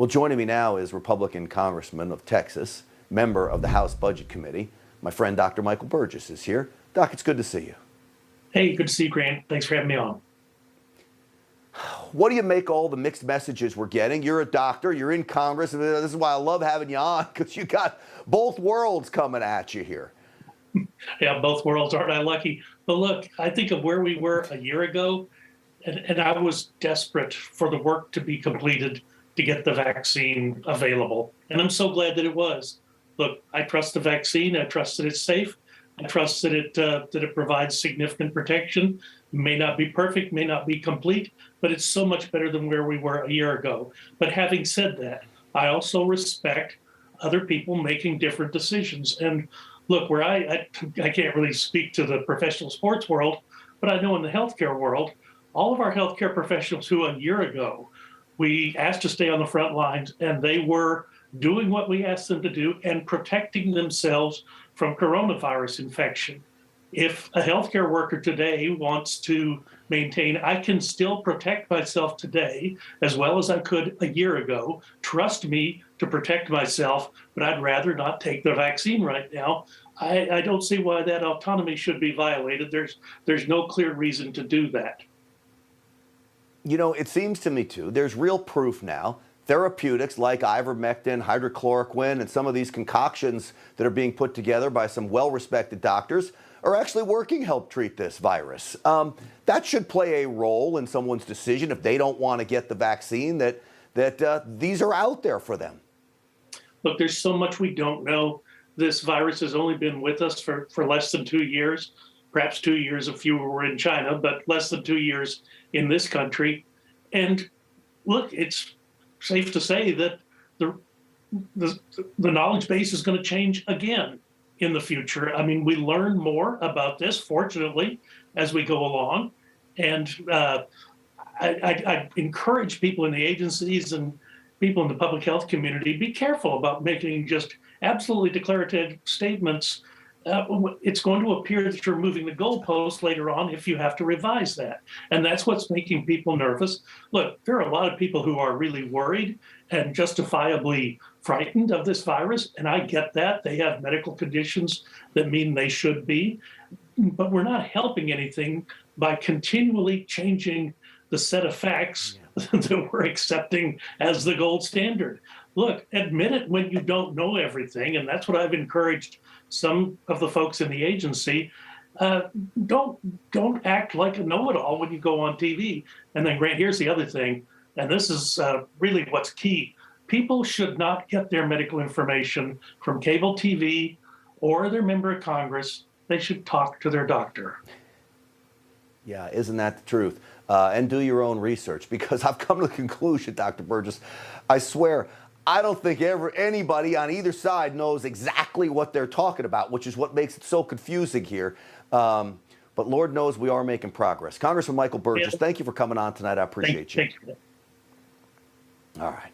Well, joining me now is Republican Congressman of Texas, member of the House Budget Committee. My friend Dr. Michael Burgess is here. Doc, it's good to see you. Hey, good to see you, Grant. Thanks for having me on. What do you make all the mixed messages we're getting? You're a doctor, you're in Congress, and this is why I love having you on, because you got both worlds coming at you here. Yeah, both worlds, aren't I lucky? But look, I think of where we were a year ago, and I was desperate for the work to be completed to get the vaccine available. And I'm so glad that it was. Look, I trust the vaccine. I trust that it's safe. I trust that it provides significant protection. May not be perfect, may not be complete, but it's so much better than where we were a year ago. But having said that, I also respect other people making different decisions. And look, where I can't really speak to the professional sports world, but I know in the healthcare world, all of our healthcare professionals who a year ago we asked to stay on the front lines, and they were doing what we asked them to do and protecting themselves from coronavirus infection. If a healthcare worker today wants to maintain, I can still protect myself today as well as I could a year ago. Trust me to protect myself, but I'd rather not take the vaccine right now. I don't see why that autonomy should be violated. There's no clear reason to do that. You know, it seems to me, too, there's real proof now. Therapeutics like ivermectin, hydrochloroquine, and some of these concoctions that are being put together by some well-respected doctors are actually working to help treat this virus. That should play a role in someone's decision if they don't want to get the vaccine, that these are out there for them. Look, there's so much we don't know. This virus has only been with us for less than 2 years, perhaps 2 years if you were in China, but less than 2 years in this country. And look, it's safe to say that the knowledge base is going to change again in the future. I mean, we learn more about this, fortunately, as we go along. And I encourage people in the agencies and people in the public health community, be careful about making just absolutely declarative statements. It's going to appear that you're moving the goalpost later on if you have to revise that. And that's what's making people nervous. Look, there are a lot of people who are really worried and justifiably frightened of this virus. And I get that. They have medical conditions that mean they should be. But we're not helping anything by continually changing the set of facts that we're accepting as the gold standard. Look, admit it when you don't know everything. And that's what I've encouraged some of the folks in the agency. Don't act like a know-it-all when you go on TV. And then, Grant, here's the other thing, and this is really what's key. People should not get their medical information from cable TV or their member of Congress. They should talk to their doctor. Yeah, isn't that the truth? And do your own research, because I've come to the conclusion, Dr. Burgess, I swear, I don't think anybody on either side knows exactly what they're talking about, which is what makes it so confusing here. But Lord knows we are making progress. Congressman Michael Burgess, thank you for coming on tonight. I appreciate you. Thank you. All right.